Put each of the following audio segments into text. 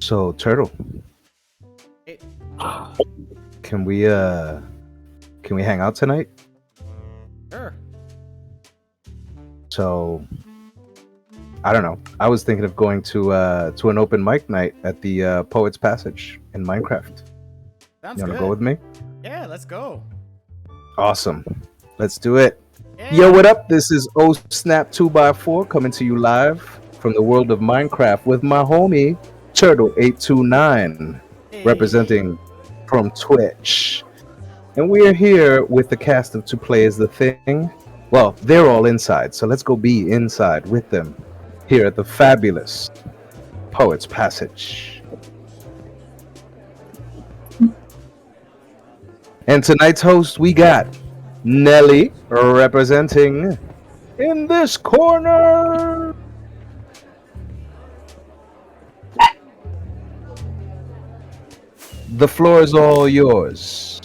So, Turtle, It, can we hang out tonight? sure. So, I don't know. I was thinking of going to an open mic night at the Poets Passage in Minecraft. Sounds You want good. to go with me? Yeah, let's go. Awesome. Let's do it. Yeah. Yo, what up? This is O Snap 2x4 coming to you live from the world of Minecraft with my homie Turtle829 Hey. representing from Twitch. And we are here with the cast of To Play Is the Thing. Well, they're all inside, so let's go be inside with them here at the fabulous Poets Passage. And tonight's host, we got Nelly representing in this corner. The floor is all yours.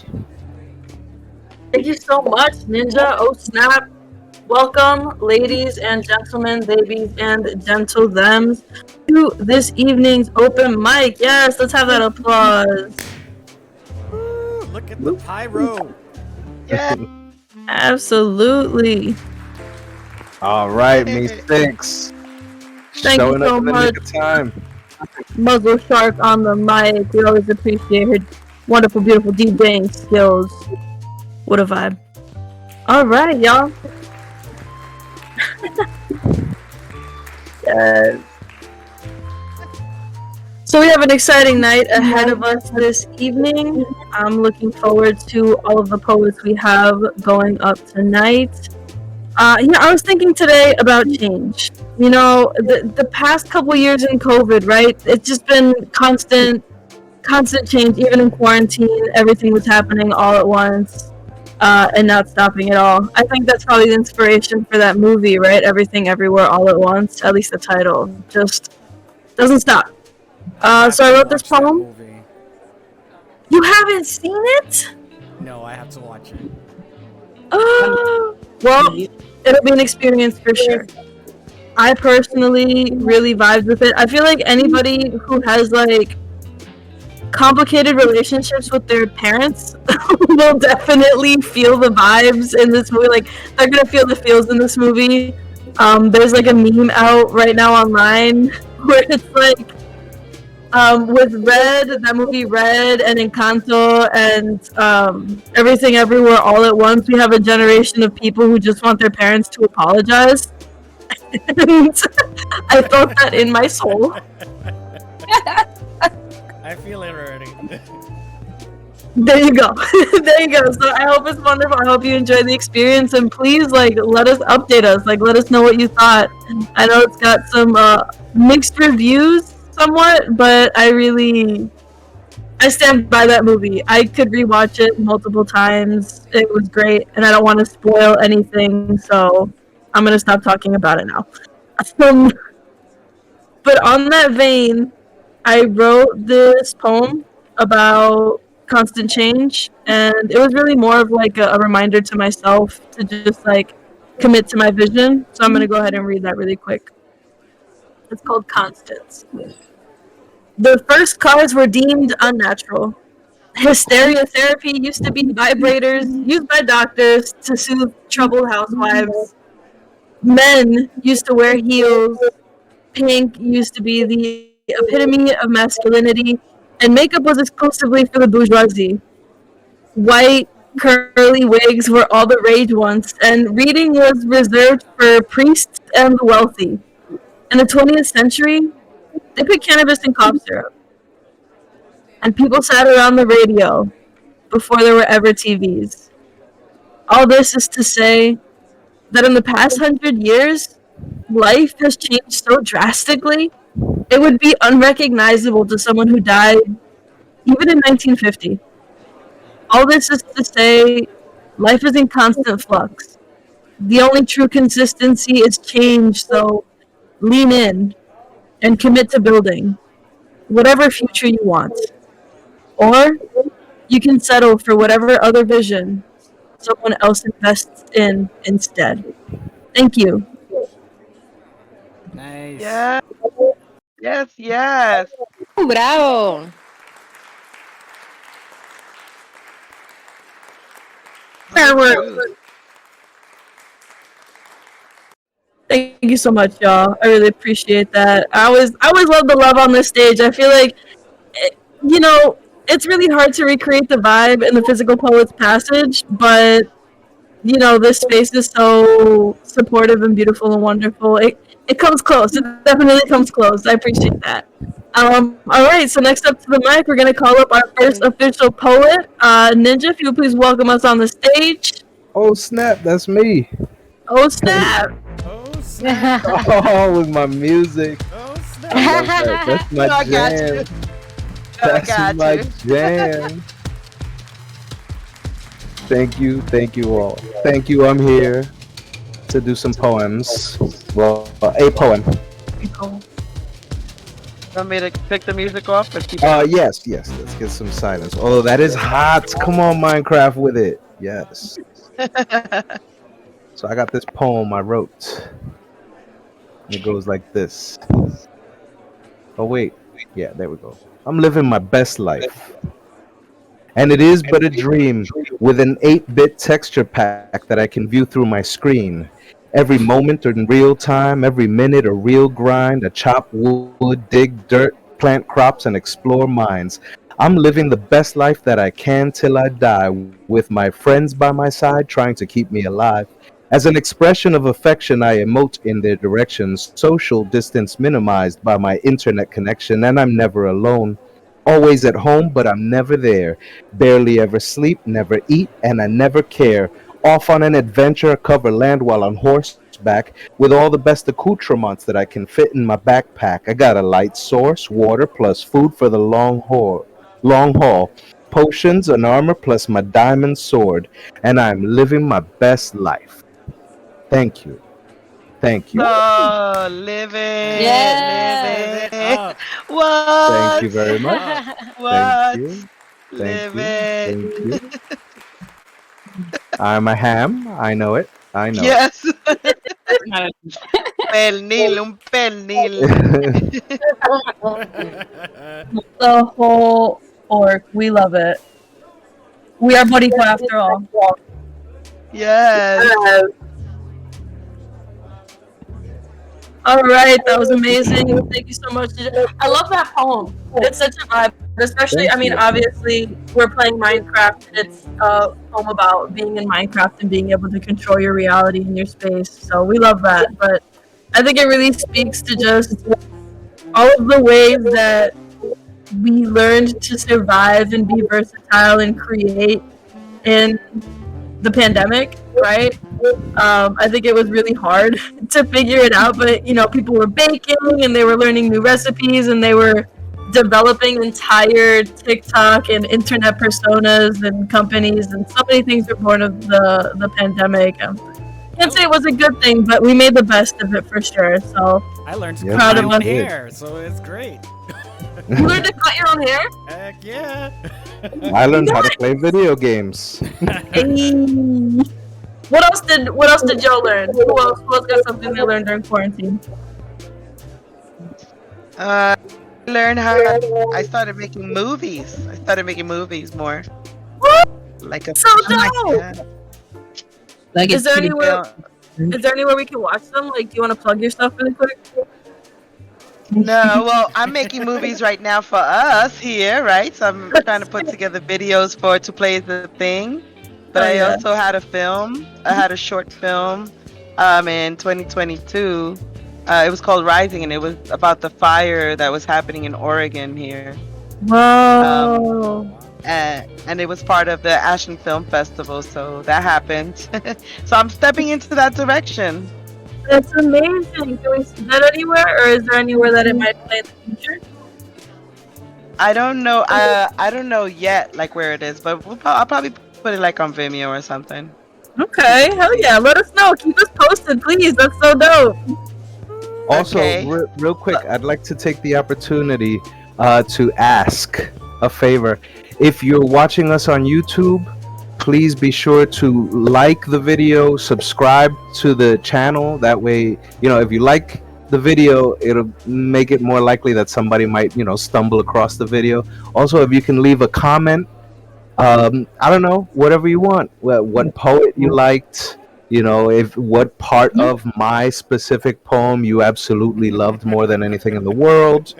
Thank you so much, Ninja. Oh, snap. Welcome, ladies and gentlemen, babies and gentle thems, to this evening's open mic. Yes, let's have that applause. Woo, look at the pyro. Yeah. Absolutely. All right, me six. Thank you Showing so up in the much. nick of time. Muzzle Shark on the mic. We always appreciate her wonderful, beautiful DJing skills. What a vibe. All right, y'all. Yes. So we have an exciting night ahead of us this evening. I'm looking forward to all of the poets we have going up tonight. I was thinking today about change. You know, the past couple years in COVID, right? It's just been constant change, even in quarantine. Everything was happening all at once. And not stopping at all. I think that's probably the inspiration for that movie, right? Everything, Everywhere, All at Once. At least the title just doesn't stop. So I wrote this poem. Movie. You haven't seen it? No, I have to watch it. Well, it'll be an experience for sure. I personally really vibed with it. I feel like anybody who has like complicated relationships with their parents will definitely feel the vibes in this movie. Like, they're gonna feel the feels in this movie. There's like a meme out right now online where it's like with Red, that movie Red, and Encanto, and Everything Everywhere All at Once, we have a generation of people who just want their parents to apologize. And I felt that in my soul. I feel it already. There you go. There you go. So I hope it's wonderful. I hope you enjoy the experience, and please, like, let us update us. Like, let us know what you thought. I know it's got some mixed reviews, somewhat, but I stand by that movie. I could rewatch it multiple times. It was great, and I don't want to spoil anything, so I'm gonna stop talking about it now. But on that vein, I wrote this poem about constant change, and it was really more of like a reminder to myself to just like commit to my vision. So I'm going to go ahead and read that really quick. It's called Constants. The first cars were deemed unnatural. Hysteria therapy used to be vibrators used by doctors to soothe troubled housewives. Men used to wear heels. Pink used to be the epitome of masculinity, and makeup was exclusively for the bourgeoisie. White, curly wigs were all the rage once, and reading was reserved for priests and the wealthy. In the 20th century, they put cannabis in cough syrup, and people sat around the radio before there were ever TVs. All this is to say that in the past 100 years, life has changed so drastically, it would be unrecognizable to someone who died even in 1950. All this is to say, life is in constant flux. The only true consistency is change, so lean in and commit to building whatever future you want. Or you can settle for whatever other vision someone else invests in instead. Thank you. Nice. Yeah. Yes, yes. Bravo. Fireworks. Thank you so much, y'all. I really appreciate that. I always love the love on this stage. I feel like, you know, it's really hard to recreate the vibe in the Physical Poets Passage, but you know, this space is so supportive and beautiful and wonderful. It comes close. It definitely comes close. I appreciate that. All right. So next up to the mic, we're gonna call up our first official poet, Ninja. If you would please welcome us on the stage. Oh snap! That's me. Oh snap! Oh snap! Oh, with my music. Oh I snap! love that. That's my I got you. jam. I That's got my you. jam. Thank you all. Thank you. I'm here to do some poems. Well, a poem. Want me to pick the music off or keep it? Yes. Let's get some silence. Oh, that is hot. Come on, Minecraft with it. Yes. So I got this poem I wrote. It goes like this. Oh wait. Yeah, there we go. I'm living my best life. And it is but a dream with an 8-bit texture pack that I can view through my screen. Every moment in real time, every minute a real grind, a chop wood, dig dirt, plant crops, and explore mines. I'm living the best life that I can till I die, with my friends by my side trying to keep me alive. As an expression of affection, I emote in their directions, social distance minimized by my internet connection, and I'm never alone. Always at home, but I'm never there. Barely ever sleep, never eat, and I never care. Off on an adventure, cover land while on horseback, with all the best accoutrements that I can fit in my backpack. I got a light source, water plus food for the long haul, potions, an armor plus my diamond sword, and I'm living my best life. Thank you. Thank you. Oh, living. Yes. Living. Up. What? Thank you very much. What? Thank you. Thank Living. you. Thank you. I'm a ham. I know it. I know Yes. Pernil, un pernil. The whole orc. We love it. We are Boricua after all. Yes. All right, that was amazing. Thank you so much. I love that poem. It's such a vibe, especially. Thank I mean, you. obviously, we're playing Minecraft, and it's a poem about being in Minecraft and being able to control your reality and your space. So we love that. But I think it really speaks to just all of the ways that we learned to survive and be versatile and create in the pandemic, right? I think it was really hard to figure it out, but you know, people were baking and they were learning new recipes and they were developing entire TikTok and internet personas and companies, and so many things were born of the pandemic. Can't say it was a good thing, but we made the best of it for sure. So I learned to Yes, cut you my own did. hair, so it's great. you learned to cut your own hair. Heck yeah! I learned how to play video games. Hey. What else did Joe learn? Who else got something they learned during quarantine? Learn how I started making movies. I started making movies more. Like a So dope! yeah. Like Is there anywhere? Yeah. Is there anywhere we can watch them? Like, do you want to plug your stuff really quick? No, well, I'm making movies right now for us here, right? So I'm trying to put together videos for To Play the Thing. But Oh, I yeah. also had a film. I had a short film in 2022. It was called Rising, and it was about the fire that was happening in Oregon here. Whoa! And it was part of the Ashen Film Festival, so that happened. So I'm stepping into that direction. That's amazing. Can we see that anywhere, or is there anywhere that it might play in the future? I don't know. I don't know yet, like where it is, but I'll probably put it like on Vimeo or something. Okay, hell yeah! Let us know. Keep us posted, please. That's so dope. Also, Okay. real quick, I'd like to take the opportunity to ask a favor. If you're watching us on YouTube, please be sure to like the video, subscribe to the channel. That way, you know, if you like the video, it'll make it more likely that somebody might, stumble across the video. Also, if you can leave a comment, I don't know, whatever you want, what poet you liked, if what part of my specific poem you absolutely loved more than anything in the world,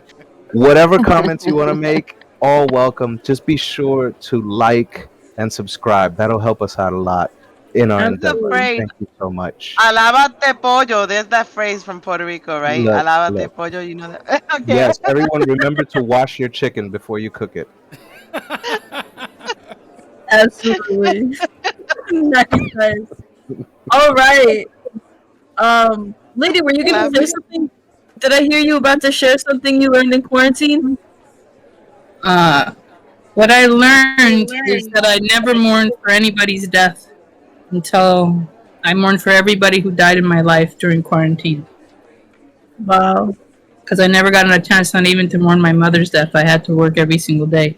whatever comments you want to make, all welcome. Just be sure to like and subscribe. That'll help us out a lot in our And endeavor. phrase. Thank you so much. Alábate pollo. There's that phrase from Puerto Rico, right? Look, Alábate look. pollo. You know that? Okay. Yes, everyone remember to wash your chicken before you cook it. Absolutely. Nice. All right. Lady, were you gonna say something? Did I hear you about to share something you learned in quarantine? What I learned is that I never mourned for anybody's death until I mourned for everybody who died in my life during quarantine. Wow. Because I never got a chance, not even to mourn my mother's death. I had to work every single day.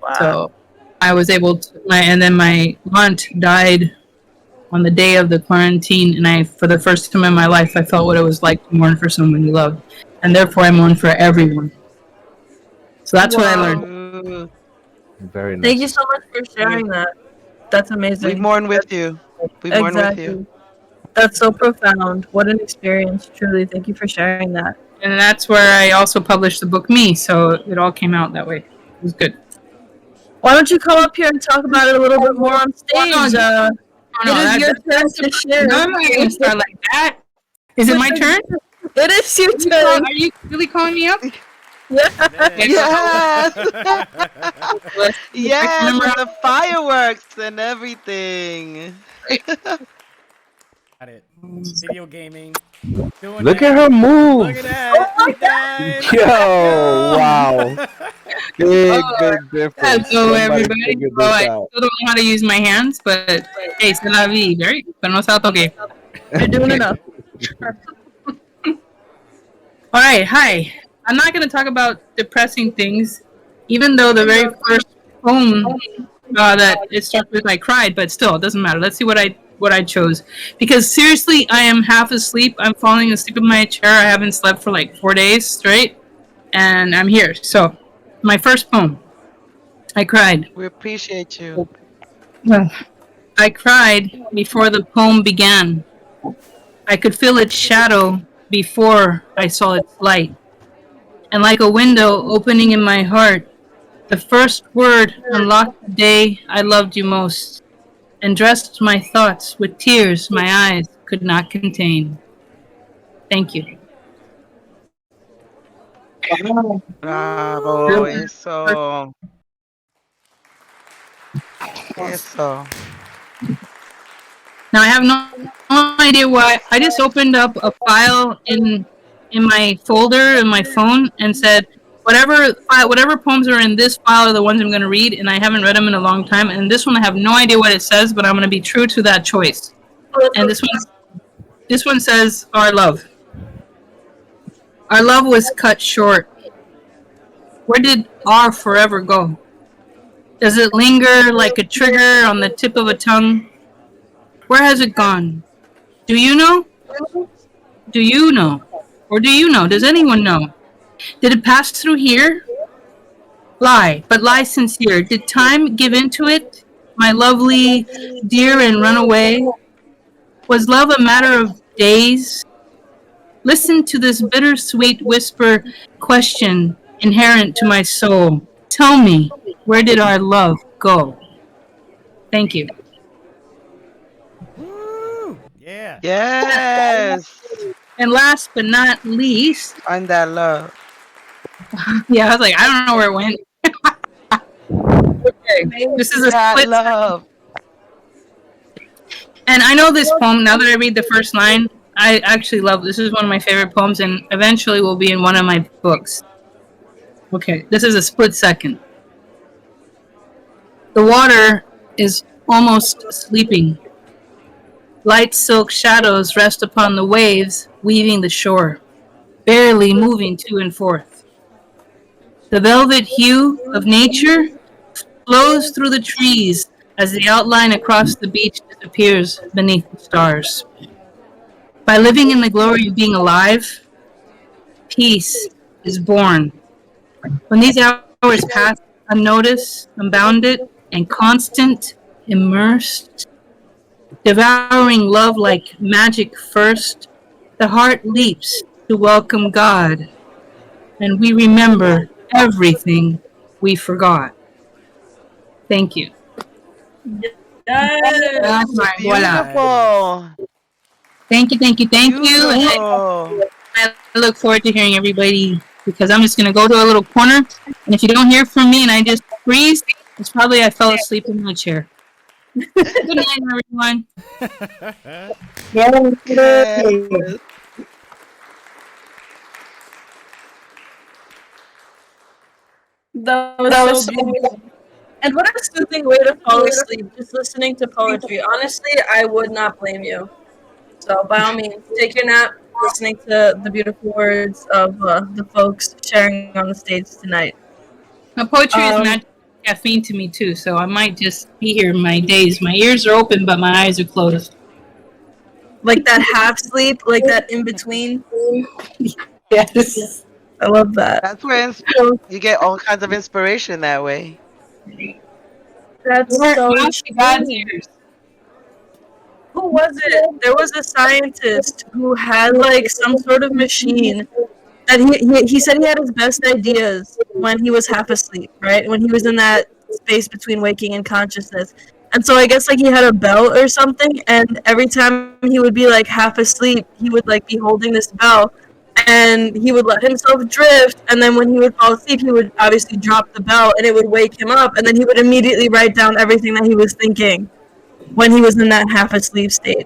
Wow. So I was able to, and then my aunt died on the day of the quarantine, and for the first time in my life, I felt what it was like to mourn for someone you loved, and therefore I mourn for everyone. So that's what I learned. Ooh, Very nice. Thank you so much for sharing that. That's we amazing. mourn with you. We mourn with you. That's so profound. What an experience, truly. Thank you for sharing that. And that's where I also published the book Me, so it all came out that way. It was good. Why don't you come up here and talk about it a little bit more on stage? Oh, It is your turn to share. No, I'm not going to start like that. Is it my turn? It is your turn. Are you really calling me up? Yeah. Yes. Let's Yes, remember with the fireworks and everything. Got it. Video gaming. Doing Look that. at her move. Look at that. Nice. Yo, wow. Big difference. Hello, Somebody everybody. figured Well, I this still out. don't know how to use my hands, but hey, c'est la vie, right? Pero no se la toque. You're doing enough. All right, hi. I'm not going to talk about depressing things, even though the very first poem that it starts with I cried, but still, it doesn't matter. Let's see what I chose. Because seriously, I am half asleep. I'm falling asleep in my chair. I haven't slept for like 4 days straight, and I'm here. So, my first poem. I cried. We appreciate you. I cried before the poem began. I could feel its shadow before I saw its light. And like a window opening in my heart, the first word unlocked the day I loved you most, and dressed my thoughts with tears my eyes could not contain. Thank you. Bravo, eso. Eso. Now I have no idea why. I just opened up a file in my folder in my phone and said whatever poems are in this file are the ones I'm going to read, and I haven't read them in a long time. And this one I have no idea what it says, but I'm going to be true to that choice. And this one says our love. Our love was cut short. Where did our forever go? Does it linger like a trigger on the tip of a tongue? Where has it gone? Do you know? Do you know? Or do you know? Does anyone know? Did it pass through here? Lie, but lie sincere. Did time give into it, my lovely dear, and run away? Was love a matter of days? Listen to this bittersweet whisper question inherent to my soul. Tell me, where did our love go? Thank you. Woo. Yeah. Yes. And last but not least, Find that love. yeah, I was like, I don't know where it went. Okay, this is a That split. love. And I know this poem, now that I read the first line, I actually love this. Is one of my favorite poems and eventually will be in one of my books. Okay, this is a split second. The water is almost sleeping. Light silk shadows rest upon the waves, weaving the shore, barely moving to and forth. The velvet hue of nature flows through the trees as the outline across the beach disappears beneath the stars. By living in the glory of being alive, peace is born. When these hours pass unnoticed, unbounded, and constant, immersed, devouring love like magic first, the heart leaps to welcome God, and we remember everything we forgot. Thank you. That's my voila. Beautiful. Thank you. And Beautiful. I look forward to hearing everybody because I'm just going to go to a little corner. And if you don't hear from me and I just freeze, it's probably I fell asleep in my chair. Good night, everyone. Yes. That was so beautiful. And what a soothing way to fall asleep, just listening to poetry. Honestly, I would not blame you. So, by all means, take your nap listening to the beautiful words of the folks sharing on the stage tonight. My poetry is not caffeine to me, too, so I might just be here my days. My ears are open, but my eyes are closed. Like that half sleep, like that in between. Yes. I love that. That's where you get all kinds of inspiration that way. That's so God's ears. Who was it? There was a scientist who had like some sort of machine that he said he had his best ideas when he was half asleep, right? When he was in that space between waking and consciousness. And so I guess like he had a bell or something, and every time he would be like half asleep, he would like be holding this bell, and he would let himself drift, and then when he would fall asleep, he would obviously drop the bell, and it would wake him up, and then he would immediately write down everything that he was thinking when he was in that half asleep state.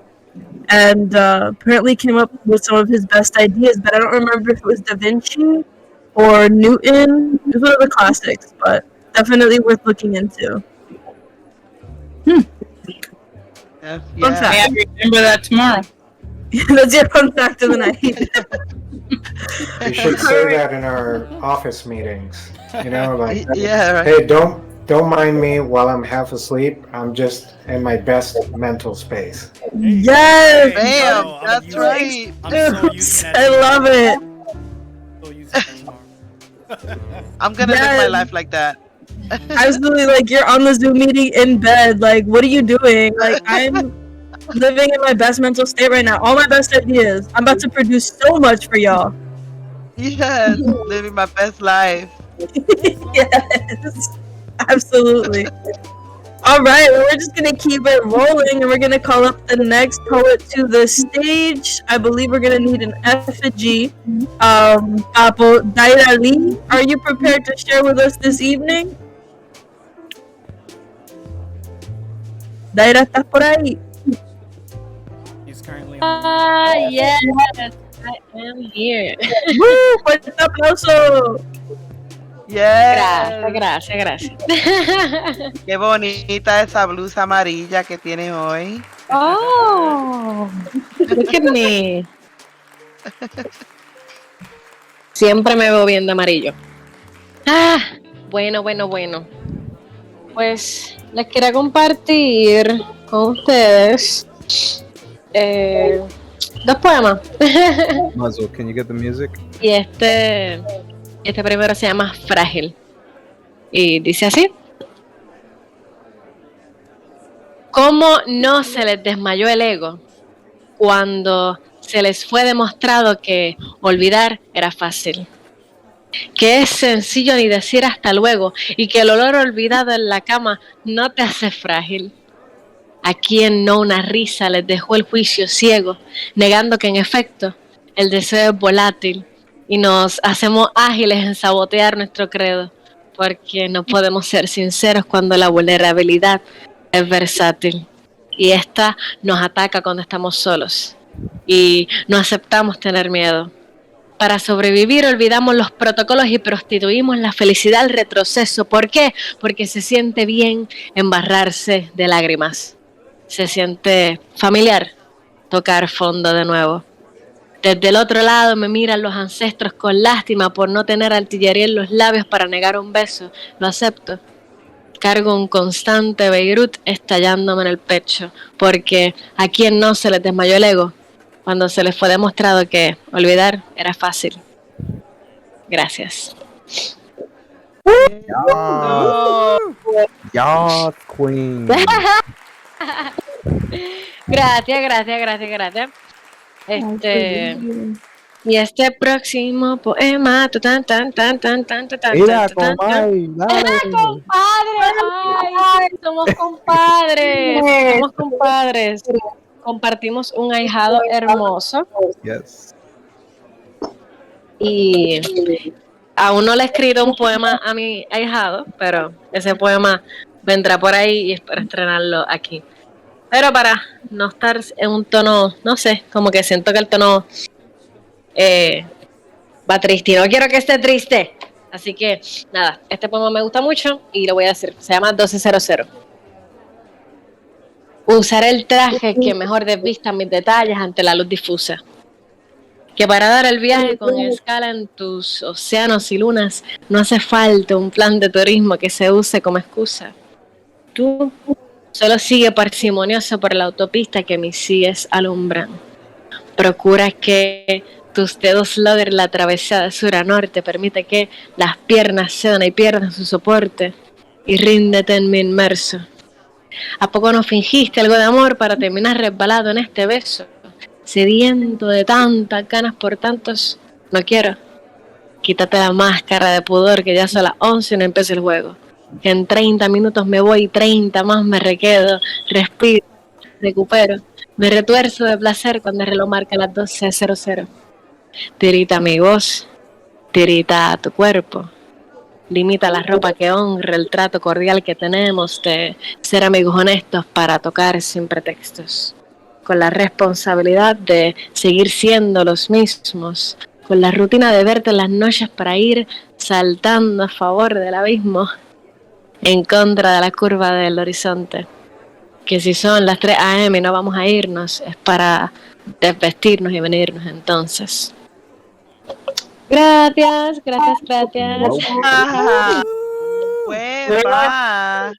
And apparently came up with some of his best ideas, but I don't remember if it was Da Vinci or Newton. It was one of the classics, but definitely worth looking into. Yeah. Fun fact. I remember that tomorrow. That's your fun fact of the night. We should say that in our office meetings. You know, like, Yeah, right. hey, don't mind me while I'm half asleep. I'm just in my best mental space. Yes! Bam, I'm that's using- right. I'm so using that I love it. So using that tomorrow. I'm gonna live my Yes. life like that. Absolutely, like you're on the Zoom meeting in bed. Like, what are you doing? Like, I'm living in my best mental state right now. All my best ideas. I'm about to produce so much for y'all. Yes, living my best life. Yes, absolutely. All right, well, we're just gonna keep it rolling, and we're gonna call up the next poet to the stage. I believe we're gonna need an effigy. Apo Daira Lee, are you prepared to share with us this evening? Daira, ¿estás por ahí? He's currently on Yes, I am here. ¡Woo! ¡Fuerte aplauso! Yes. Gracias. Qué bonita esa blusa amarilla que tienes hoy. Oh, look at me. Siempre me veo bien de amarillo. Bueno. Pues les quería compartir con ustedes dos poemas. Muzzle, can you get the music? Y este primero se llama Frágil. Y dice así. ¿Cómo no se les desmayó el ego cuando se les fue demostrado que olvidar era fácil? Que es sencillo ni decir hasta luego y que el olor olvidado en la cama no te hace frágil. A quien no una risa les dejó el juicio ciego, negando que en efecto el deseo es volátil y nos hacemos ágiles en sabotear nuestro credo, porque no podemos ser sinceros cuando la vulnerabilidad es versátil y esta nos ataca cuando estamos solos y no aceptamos tener miedo. Para sobrevivir olvidamos los protocolos y prostituimos la felicidad al retroceso. ¿Por qué? Porque se siente bien embarrarse de lágrimas. Se siente familiar tocar fondo de nuevo. Desde el otro lado me miran los ancestros con lástima por no tener artillería en los labios para negar un beso. Lo acepto. Cargo un constante Beirut estallándome en el pecho, porque a quien no se les desmayó el ego cuando se les fue demostrado que olvidar era fácil. Gracias. Yes, queen. Gracias. Y este próximo poema. Mira, Comay, dale. ¡Ay! Somos compadres. Compartimos un ahijado hermoso. Yes. Y aún no le he escrito un poema a mi ahijado, pero ese poema vendrá por ahí y espero estrenarlo aquí. Pero para no estar en un tono, no sé, como que siento que el tono va triste y no quiero que esté triste. Así que nada, este poema me gusta mucho y lo voy a decir. Se llama 1200. Usar el traje que mejor desvista mis detalles ante la luz difusa. Que para dar el viaje con escala en tus océanos y lunas no hace falta un plan de turismo que se use como excusa. Tú solo sigue parsimonioso por la autopista que mis sigues alumbran. Procura que tus dedos logren la travesía de sur a norte. Permite que las piernas cedan y pierdan su soporte. Y ríndete en mi inmerso. ¿A poco no fingiste algo de amor para terminar resbalado en este beso? Sediento de tantas ganas por tantos, no quiero. Quítate la máscara de pudor que ya son las 11 y no empieza el juego. Que en 30 minutos me voy y 30 más me requedo. Respiro, recupero, me retuerzo de placer cuando el reloj marca las 12:00. Tirita mi voz, tirita tu cuerpo. Limita la ropa que honre el trato cordial que tenemos de ser amigos honestos para tocar sin pretextos. Con la responsabilidad de seguir siendo los mismos, con la rutina de verte en las noches para ir saltando a favor del abismo, en contra de la curva del horizonte. Que si son las 3 a.m. y no vamos a irnos, es para desvestirnos y venirnos entonces. Gracias. Ajá. Hueva.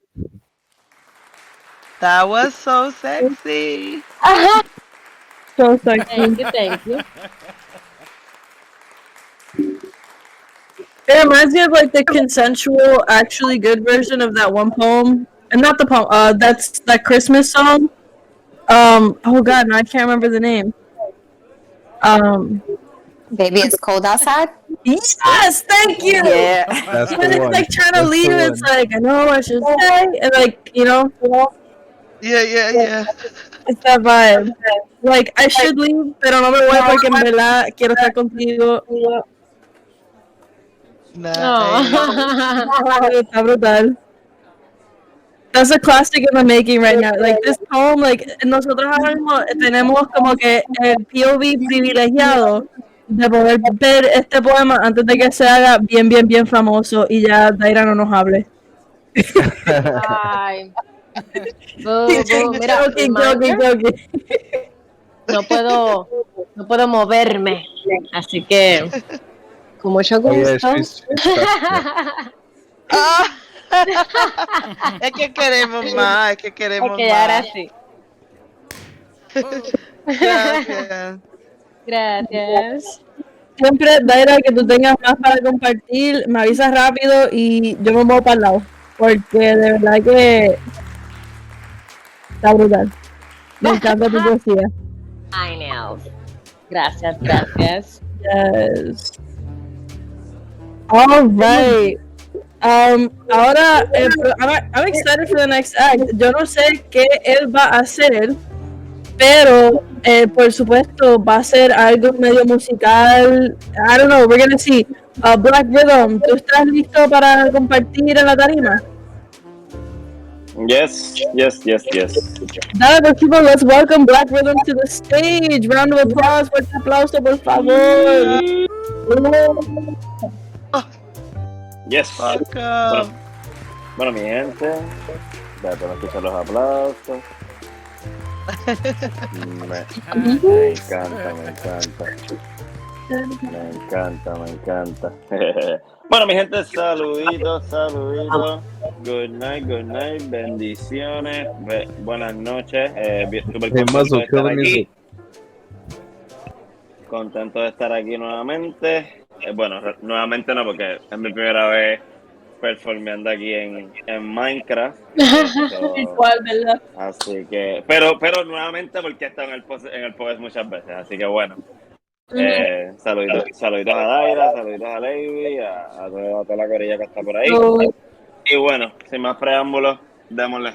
That was so sexy. So sexy. Thank you. It reminds me of like the consensual, actually good version of that one poem, and not the poem. That's that Christmas song. Oh God, no, I can't remember the name. Baby, it's cold outside. Yes, thank you. Yeah. That's When the it's one. like trying to That's leave, the it's one. like I know what I should say, and like Yeah. it's that vibe. Like I should leave, pero no me voy porque en verdad quiero estar contigo. Nice. Está brutal. That's a classic in the making right now. Like this poem, like nosotros ahora mismo tenemos como que el POV privilegiado de poder ver este poema antes de que se haga bien famoso y ya Daira no nos hable. Ay. Mira, Joking. no puedo moverme, así que con mucho Oh, yeah, gusto. she's Ah. Es que queremos más, Hay que quedar más. así. Gracias. Siempre, Daira, que tú tengas más para compartir, me avisas rápido y yo me muevo para el lado. Porque de verdad que está brutal. Me encanta tu poesía. I know. Gracias. Yes. All right. Ahora, I'm excited for the next act. Yo no sé qué él va a hacer, pero por supuesto va a ser algo medio musical. I don't know, we're gonna see. Black Rhythm, ¿tú estás listo para compartir en la tarima? Yes. Dale, pues chicos, let's welcome Black Rhythm to the stage. Round of applause, fuerte aplauso, por favor. Yes. Welcome. Bueno, mi gente, ya te escuchar los aplausos. Me encanta. Bueno, mi gente, saluditos. Good night, bendiciones, buenas noches. Súper Hey, contento Muzzle, de kill estar the aquí. music. Contento de estar aquí nuevamente. bueno, nuevamente no, porque es mi primera vez performeando aquí en Minecraft. Igual, ¿verdad? Así que, pero nuevamente porque he estado en el podcast muchas veces, así que bueno. Saluditos a Daira, saluditos a Lady, a toda la corilla que está por ahí. Y bueno, sin más preámbulos, démosle.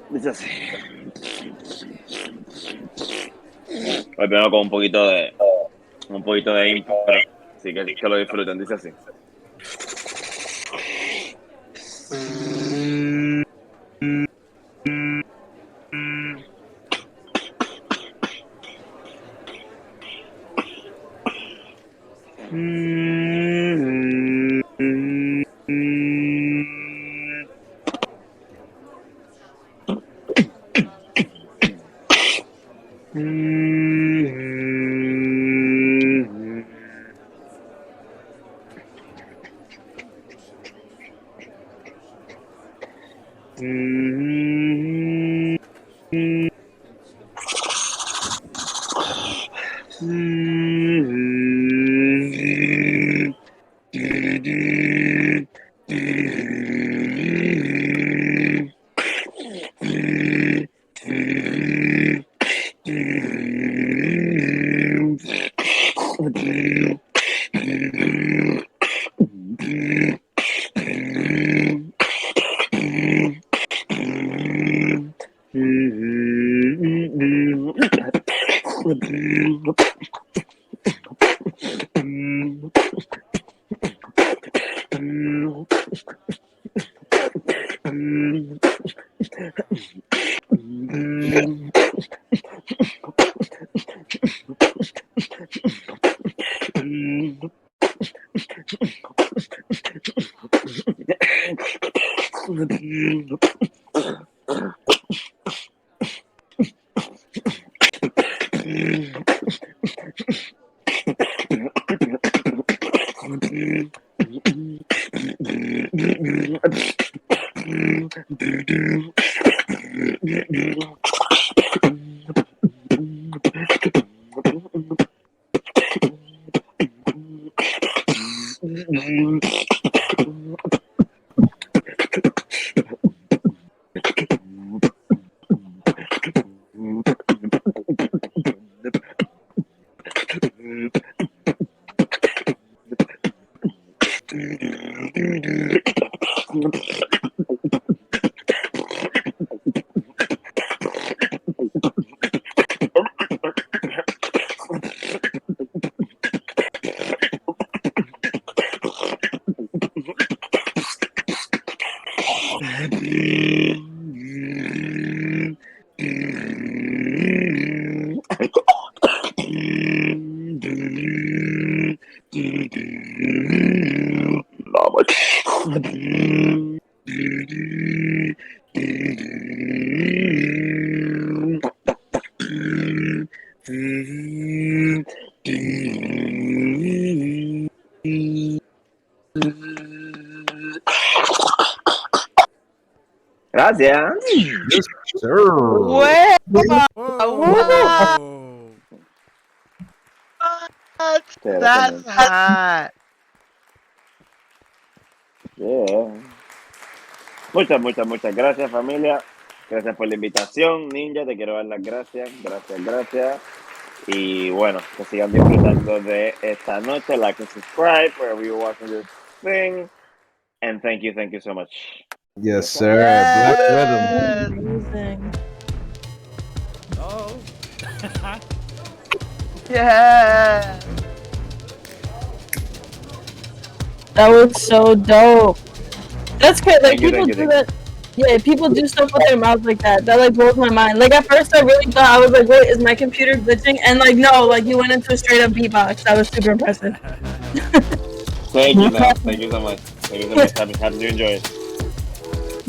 Dice así. Hoy vengo con un poquito de intro, así que lo disfruten, dice así. Gracias. Yes, sir. Whoa! Whoa. That's hot. Yeah. Muchas gracias, familia. Gracias por la invitación, Ninja. Te quiero dar las gracias. Gracias. Y bueno, que sigan disfrutando de esta noche. Like and subscribe wherever you're watching this thing. And thank you so much. Yes, sir. Black Rhythm. Amazing. Oh. Yeah. That was so dope. That's great. Like Thank you, people thank you, do that. Yeah, people do stuff with their mouths like that. That like blows my mind. Like at first, I really thought I was like, "Wait, is my computer glitching?" And like, no, like you went into a straight up beatbox. That was super impressive. Thank you so much. Happy to enjoy it.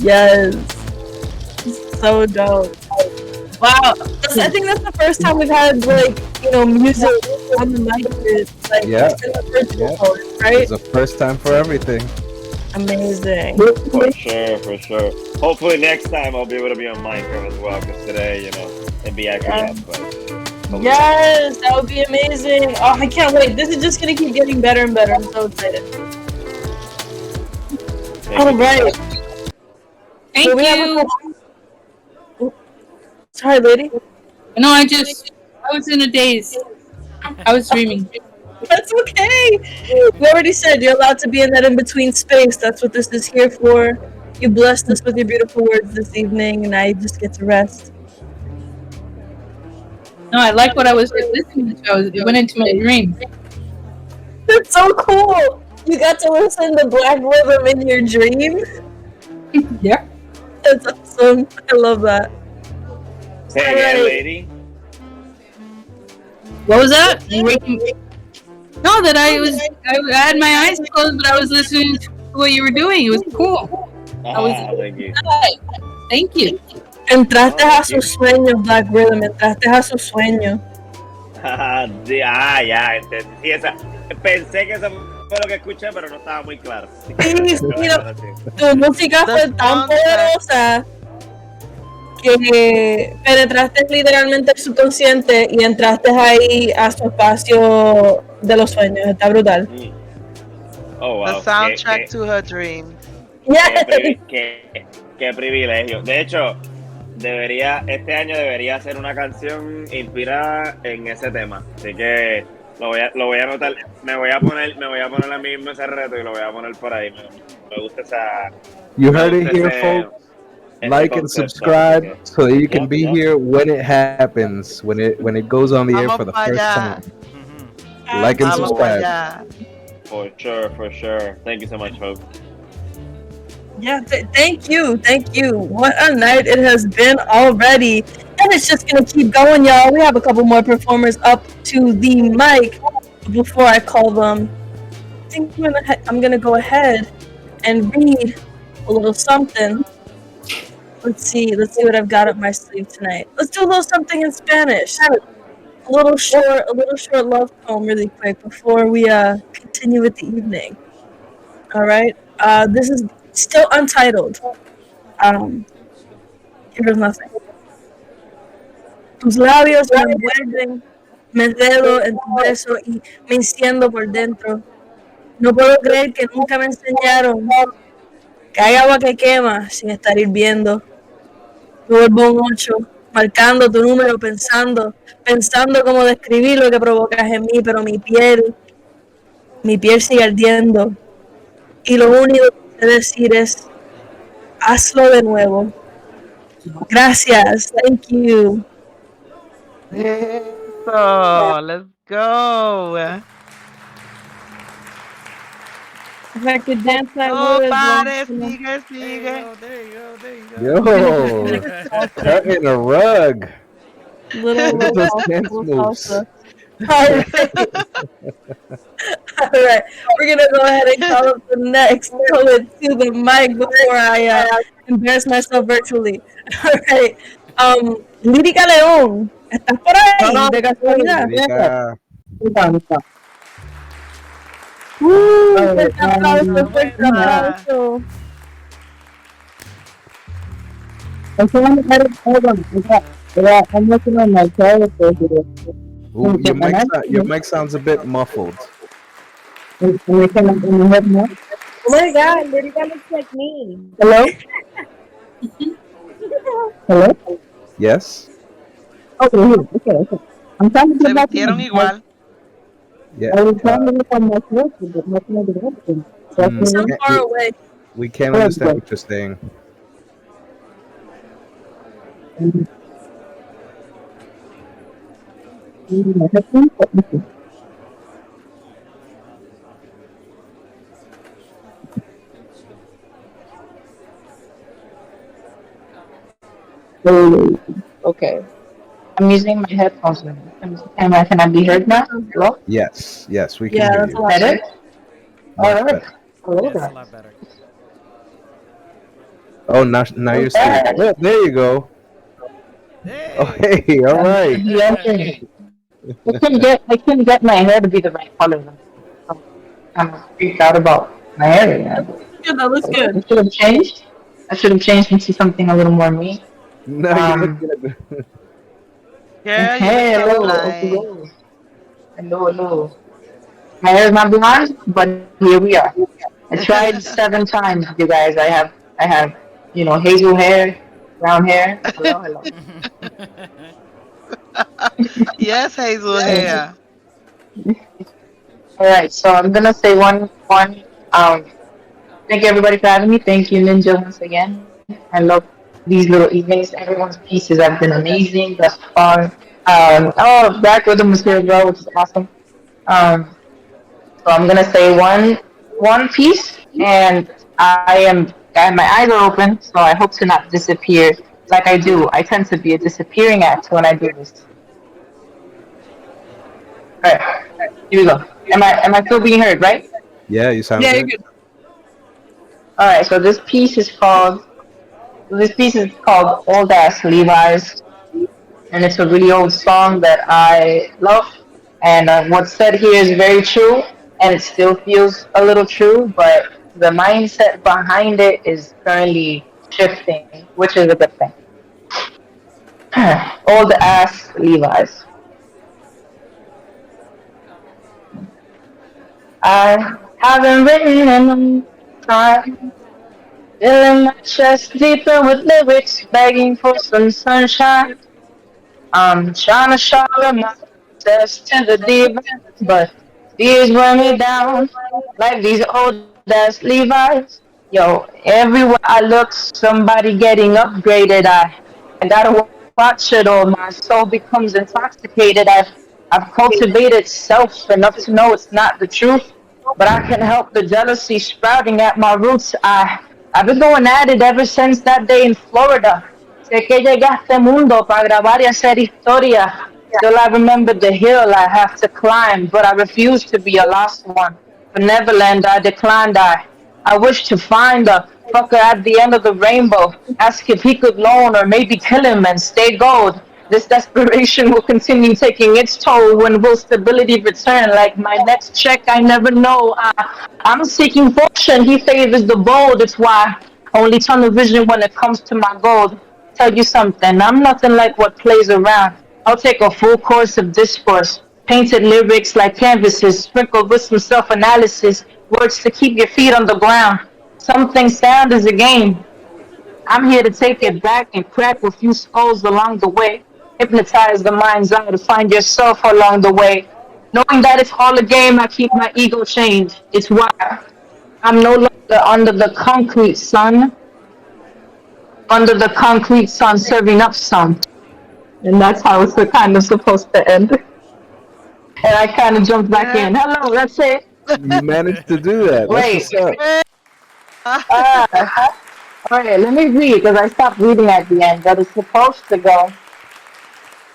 Yes, so dope. Wow, I think that's the first time we've had like music on the mic. Like Yeah. in the first Yeah. episode, right? It's a first time for everything. Amazing. For sure. Hopefully next time I'll be able to be on Minecraft as well, because today, it'd be actually but Yes, that would be amazing. Oh, I can't wait. This is just gonna keep getting better and better. I'm so excited. All right. Thank So we have you. Oh, sorry, lady. No, I was in a daze. I was dreaming. That's okay. We already said you're allowed to be in that in-between space. That's what this is here for. You blessed us with your beautiful words this evening, and I just get to rest. No, I like what I was listening to. It went into my dream. That's so cool. You got to listen to Black Rhythm in your dream. Yeah. That's awesome. I love that. Say again, lady. What was that? No, that I had my eyes closed, but I was listening to what you were doing. It was cool. Thank you. Thank you. Entraste a su sueño, Black Rhythm. Entraste a su sueño. Ya, entendí. Sí, pensé que eso fue lo que escuché, pero no estaba muy claro. Sí, mira, tu música fue tan poderosa que penetraste literalmente el subconsciente y entraste ahí a su espacio de los sueños. Está brutal. Oh, wow. The soundtrack to her dream. Yes. Qué privilegio. De hecho, este año debería hacer una canción inspirada en ese tema. Así que lo voy a anotar. Me voy a poner a mí mismo ese reto y lo voy a poner por ahí. Me gusta esa. You heard it here, folks. Like and subscribe so that you can be here when it happens, when it goes on the air for the first time. Like and subscribe. For sure. Thank you so much, folks. Yeah, thank you. What a night it has been already. And it's just going to keep going, y'all. We have a couple more performers up to the mic before I call them. I think I'm going to go ahead and read a little something. Let's see what I've got up my sleeve tonight. Let's do a little something in Spanish. A little short love poem really quick before we continue with the evening. All right. This is still untitled. Here's nothing. Tus labios me envuelven, me enredo en tu beso y me enciendo por dentro. No puedo creer que nunca me enseñaron que hay agua que quema sin estar hirviendo. Me vuelvo un 8, marcando tu número, pensando cómo describir lo que provocas en mí, pero mi piel sigue ardiendo. Y lo único que sé decir es, hazlo de nuevo. Gracias, thank you. So, let's go. If I could dance, I Oh, would. padre, sigue. Yo, cutting a rug. Little dance moves. salsa. All right. We're gonna go ahead and call up the next poet to the mic before I embarrass myself virtually. All right. Lírica León, ¿estás por ahí? De casualidad. Fuerte aplauso. Ooh, your mic sounds a bit muffled. Oh my God, Lírica looks like me. Hello? Hello? Yes? Okay. I'm trying to Se vistieron igual. Yeah. So far away. We can't understand what you're saying. Okay. I'm using my headphones now. Can I be heard now? Hello? Yes, we can Yeah, hear that's a you. lot Better? All right. Hello That's a there. lot better. Oh, now you're saying. Oh, there you go. Hey! Oh, hey, all right. Yeah, okay. I couldn't get my hair to be the right color. So I'm freaked out about my hair. Yeah. Yeah, that looks good. I should have changed into something a little more me. No, you look good. Yeah, you look so Hello, fly. hello, hello, hello. My hair is not blonde, but here we are. I tried 7 times, you guys. I have, hazel hair, brown hair. Hello, hello. Yes, Hazel Yes. hair. All right, so I'm gonna say one. Thank everybody for having me. Thank you, Ninja, once again. I love these little evenings. Everyone's pieces have been amazing thus far. Back Rhythm was here as well, which is awesome. Um, so I'm gonna say one piece, and I have my eyes are open, so I hope to not disappear like I do. I tend to be a disappearing act when I do this. All right, here we go. Am I still being heard, right? Yeah, you sound Yeah, you're good. good. All right, so this piece is called Old Ass Levi's, and it's a really old song that I love. And what's said here is very true, and it still feels a little true, but the mindset behind it is currently shifting, which is a good thing. Old Ass Levi's. I haven't written in a long time. Filling my chest deeper with lyrics, begging for some sunshine. I'm trying to shower my test to the deep, but these wear me down like these old ass Levi's. Yo, everywhere I look, somebody getting upgraded. I gotta watch it or my soul becomes intoxicated. I've cultivated self enough to know it's not the truth, but I can help the jealousy sprouting at my roots. I've been going at it ever since that day in Florida. Sé que llegué a este mundo para grabar y hacer historia. Still, I remember the hill I have to climb, but I refuse to be a lost one. For Neverland, I declined. I wish to find a fucker at the end of the rainbow. Ask if he could loan or maybe kill him and stay gold. This desperation will continue taking its toll. When will stability return? Like my next check, I never know. I'm seeking fortune. He favors the bold. It's why I only tunnel vision when it comes to my gold. Tell you something. I'm nothing like what plays around. I'll take a full course of discourse. Painted lyrics like canvases, sprinkled with some self-analysis. Words to keep your feet on the ground. Something sound is a game. I'm here to take it back and crack a few skulls along the way. Hypnotize the mind's eye to find yourself along the way. Knowing that it's all a game, I keep my ego chained. It's why I'm no longer under the concrete sun. Under the concrete sun, serving up some. And that's how it's kind of supposed to end. And I kind of jumped back in. Hello, that's it. You managed to do that. That's Wait. what's up. All right, let me read because I stopped reading at the end. But it's supposed to go.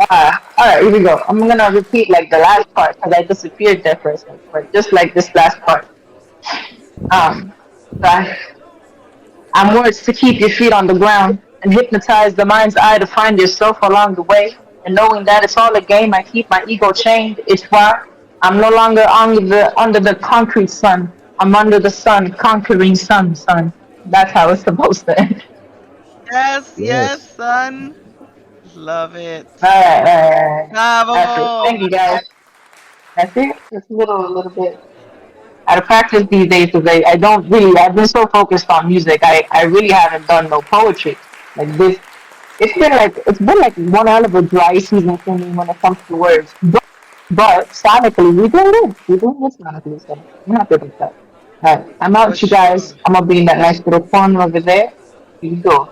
All right, here we go. I'm gonna repeat like the last part because I disappeared there for a second. But just like this last part. So I'm words to keep your feet on the ground and hypnotize the mind's eye to find yourself along the way. And knowing that it's all a game, I keep my ego chained. It's why I'm no longer under the concrete sun. I'm under the sun, conquering sun. That's how it's supposed to end. Yes, son. Love it. All right. Bravo. That's it. Thank you, guys. That's it. It's a little bit out of practice these days because I've been so focused on music. I really haven't done no poetry. Like this, it's been like one hell of a dry season for me when it comes to words. But sonically, we doing good. We doing good sonically, so I'm happy with that. All right, I'm out, you guys. I'm gonna be in that nice little corner over there. Here you go.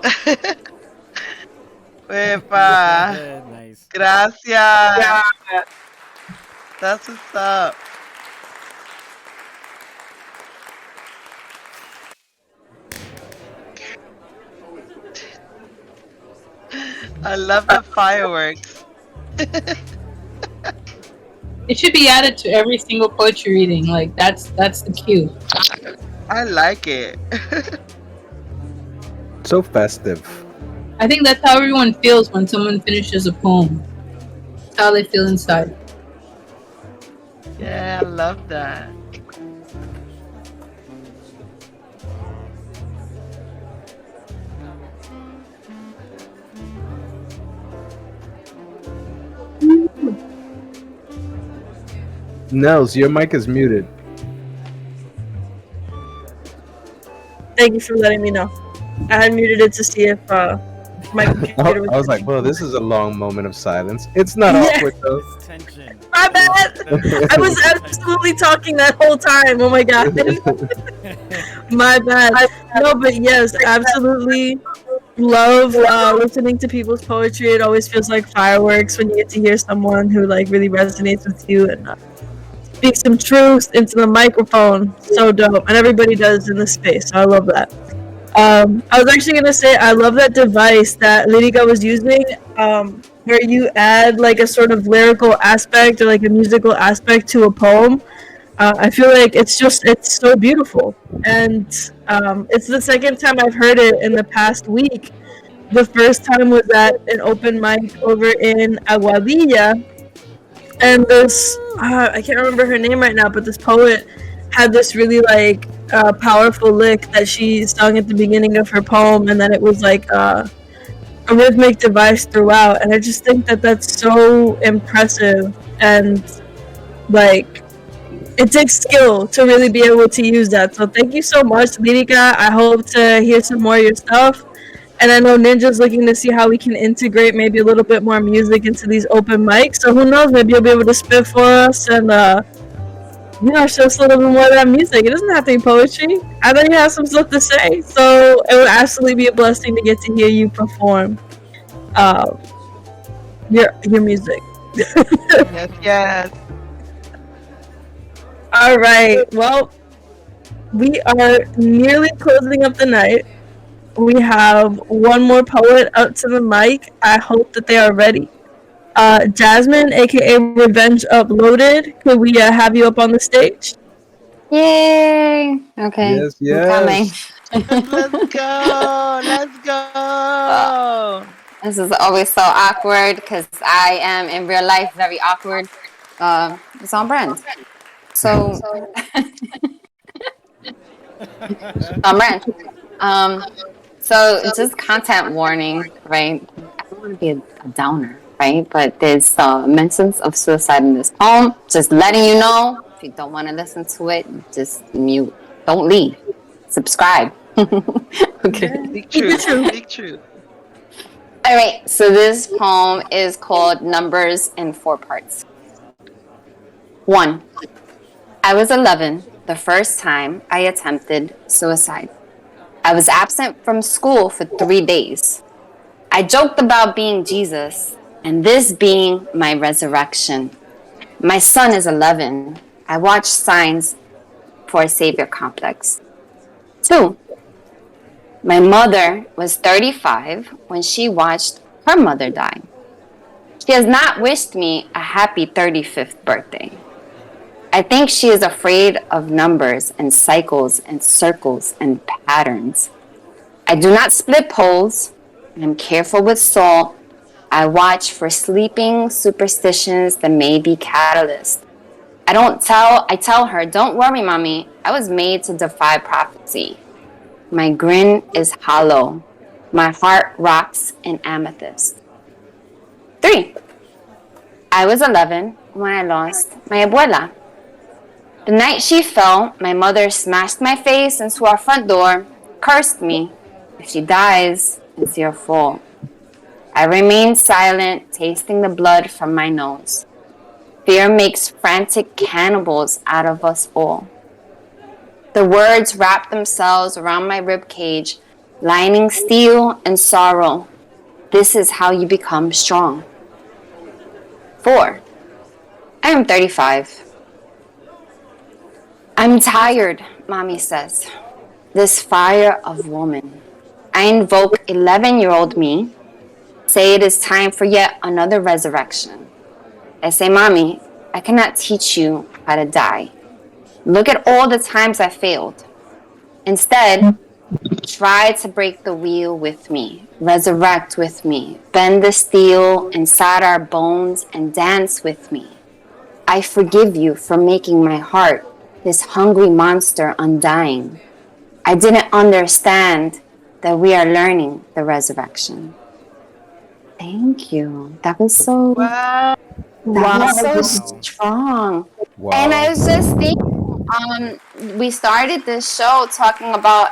Pepa. Good, nice. Gracias. That's what's up. I love the fireworks. It should be added to every single poetry reading. Like that's the cue. I like it. So festive. I think that's how everyone feels when someone finishes a poem. That's how they feel inside. Yeah, I love that. Nels, your mic is muted. Thank you for letting me know. I had muted it to see if my computer was. I was like, well, this is a long moment of silence. It's not Yeah. awkward though. This tension. My bad. I was absolutely talking that whole time. Oh my god. My bad. No, but yes, absolutely love listening to people's poetry. It always feels like fireworks when you get to hear someone who like really resonates with you and speak some truth into the microphone. So dope, and everybody does in this space. So I love that. I was actually gonna say I love that device that Lyrica was using, where you add like a sort of lyrical aspect or like a musical aspect to a poem. I feel like it's so beautiful, and it's the second time I've heard it in the past week. The first time was at an open mic over in Aguadilla, and this I can't remember her name right now, but this poet had this really like powerful lick that she sung at the beginning of her poem, and then it was like a rhythmic device throughout, and I just think that that's so impressive, and like it takes skill to really be able to use that. So thank you so much, Lyrica. I hope to hear some more of your stuff. And I know Ninja's looking to see how we can integrate maybe a little bit more music into these open mics. So who knows, maybe you'll be able to spit for us and show us a little bit more of that music. It doesn't have to be poetry. I know you have some stuff to say. So it would absolutely be a blessing to get to hear you perform your music. Yes. All right. Well, we are nearly closing up the night. We have one more poet up to the mic. I hope that they are ready. Jasmine, aka Revenge Uploaded, could we have you up on the stage? Yay! Okay. Yes. I'm coming. Let's go. This is always so awkward because I am in real life very awkward. It's on brand. So, on brand. So just content warning, right? I don't want to be a downer, right? But there's mentions of suicide in this poem. Just letting you know, if you don't want to listen to it, just mute. Don't leave. Subscribe. Okay. Big truth. All right. So this poem is called Numbers in 4 parts. 1. I was 11 the first time I attempted suicide. I was absent from school for 3 days. I joked about being Jesus and this being my resurrection. My son is 11. I watched signs for a savior complex. 2. My mother was 35 when she watched her mother die. She has not wished me a happy 35th birthday. I think she is afraid of numbers and cycles and circles and patterns. I do not split poles. I'm careful with salt. I watch for sleeping superstitions that may be catalysts. I tell her, don't worry, mommy. I was made to defy prophecy. My grin is hollow. My heart rocks in amethyst. 3. I was 11 when I lost my abuela. The night she fell, my mother smashed my face into our front door, cursed me. If she dies, it's your fault. I remained silent, tasting the blood from my nose. Fear makes frantic cannibals out of us all. The words wrap themselves around my rib cage, lining steel and sorrow. This is how you become strong. 4. I am 35. I'm tired, mommy says. This fire of woman. I invoke 11-year-old me, say it is time for yet another resurrection. I say, mommy, I cannot teach you how to die. Look at all the times I failed. Instead, try to break the wheel with me, resurrect with me, bend the steel inside our bones and dance with me. I forgive you for making my heart this hungry monster undying. I didn't understand that we are learning the resurrection. Thank you. That was so Wow. That was so strong. Wow. And I was just thinking, we started this show talking about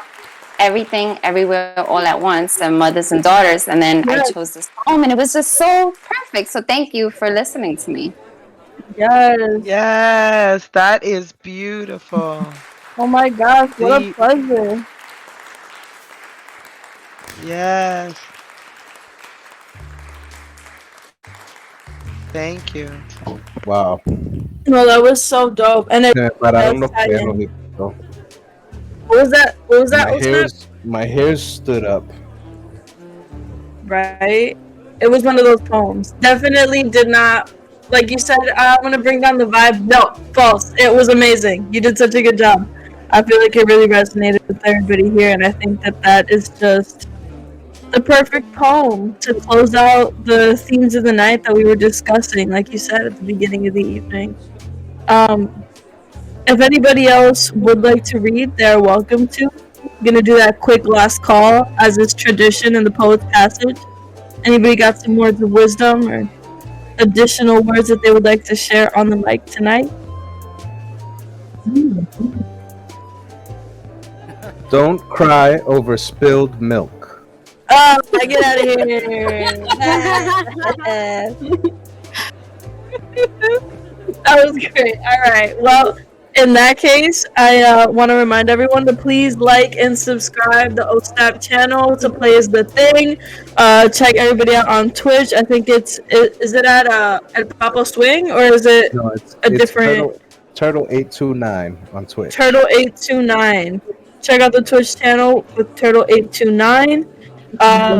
everything, everywhere, all at once, and mothers and daughters, and then I chose this poem, and it was just so perfect. So thank you for listening to me. Yes. Yes, that is beautiful. Oh my gosh, what a Deep. pleasure. Yes. Thank you. Wow. No, that was so dope. And it, Para unos pelos, so. what was that? What was that? My hairs stood up. Right? It was one of those poems. Definitely did not, like you said, I want to bring down the vibe. No, false. It was amazing. You did such a good job. I feel like it really resonated with everybody here, and I think that that is just the perfect poem to close out the themes of the night that we were discussing, like you said at the beginning of the evening. If anybody else would like to read, they're welcome to. I'm gonna do that quick last call, as is tradition in the Poet's Passage. Anybody got some words of wisdom or additional words that they would like to share on the mic tonight? Don't cry over spilled milk. Oh, get out of here! That was great. All right. Well, in that case, I want to remind everyone to please like and subscribe the OSNAP channel to Play Is the Thing. Check everybody out on Twitch. I think is it at Papa Swing, or is it it's different Turtle 829 on Twitch. Turtle 829. Check out the Twitch channel with Turtle 829.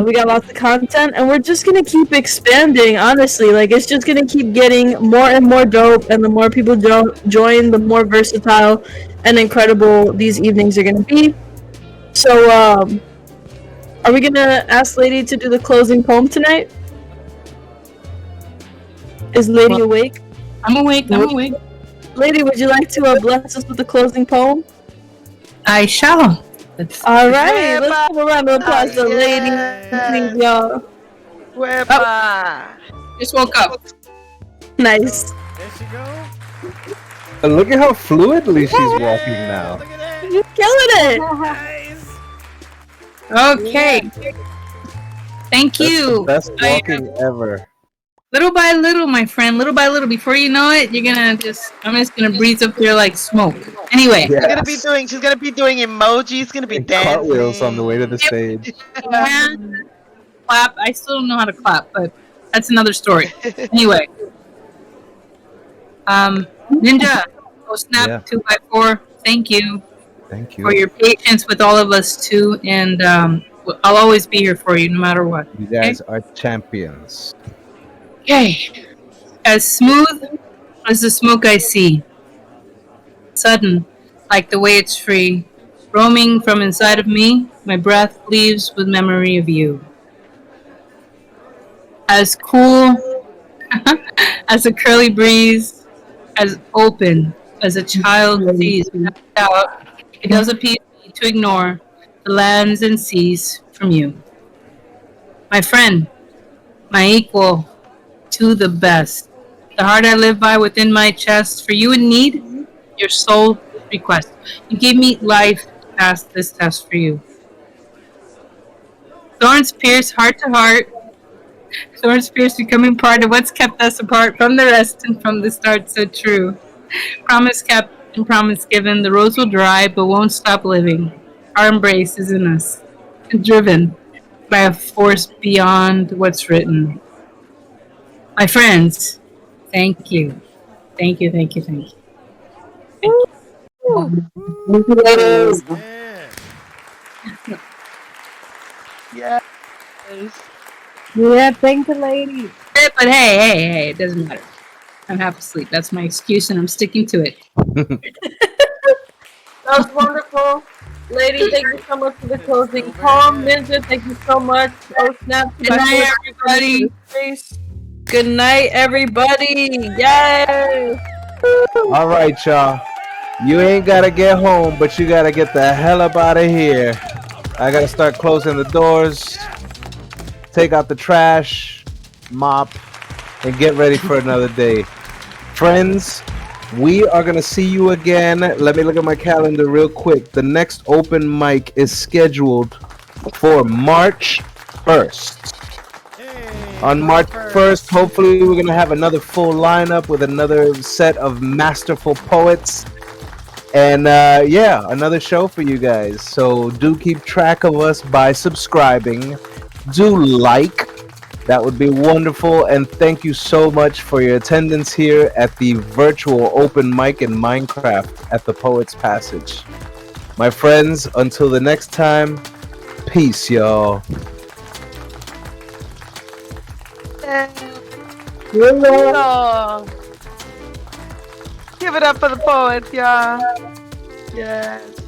We got lots of content, and we're just gonna keep expanding. Honestly, like it's just gonna keep getting more and more dope, and the more people join, the more versatile and incredible these evenings are gonna be. So, are we gonna ask Lady to do the closing poem tonight? Is Lady awake? I'm awake. I'm awake. Lady, would you like to bless us with the closing poem? I shall. All right, let's have a round of applause for Lady, please, y'all. Just woke up. Nice. There she go. And look at how fluidly she's walking now. You're killing it. Nice. Okay. Thank That's you. the best walking ever. Little by little, my friend. Little by little. Before you know it, I'm just gonna breathe up there like smoke. Anyway. She's gonna be doing emojis. She's gonna be dancing. Cartwheels on the way to the stage. Clap. I still don't know how to clap, but that's another story. Anyway. Ninja, Snap 2x4. Thank you. Thank you for your patience with all of us too, and I'll always be here for you no matter what. You guys are champions. Okay. As smooth as the smoke I see, sudden, like the way it's free, roaming from inside of me, my breath leaves with memory of you. As cool as a curly breeze, as open as a child sees out, it does appear to ignore the lands and seas from you. My friend, my equal, to the best. The heart I live by within my chest. For you in need, your soul request. You gave me life to pass this test for you. Thorns pierce heart to heart. Thorns pierce becoming part of what's kept us apart from the rest and from the start so true. Promise kept and promise given. The rose will dry but won't stop living. Our embrace is in us. Driven by a force beyond what's written. My friends, thank you. Thank you, thank you, thank you. Thank you. Yes. Yeah, thank the lady. But hey, it doesn't matter. I'm half asleep. That's my excuse, and I'm sticking to it. That was wonderful. Lady, thank you so much for the closing poem. Ninja, thank you so much. Oh, snap. Good night, everybody. Good night, everybody. Yay. All right, y'all. You ain't gotta get home, but you gotta get the hell up out of here. I gotta start closing the doors, take out the trash, mop, and get ready for another day. Friends, we are going to see you again. Let me look at my calendar real quick. The next open mic is scheduled for March 1st. On March 1st, hopefully, we're going to have another full lineup with another set of masterful poets. And yeah, another show for you guys. So do keep track of us by subscribing. Do like. That would be wonderful. And thank you so much for your attendance here at the virtual open mic in Minecraft at the Poets Passage. My friends, until the next time, peace, y'all. Oh. Give it up for the poets, y'all. Yes.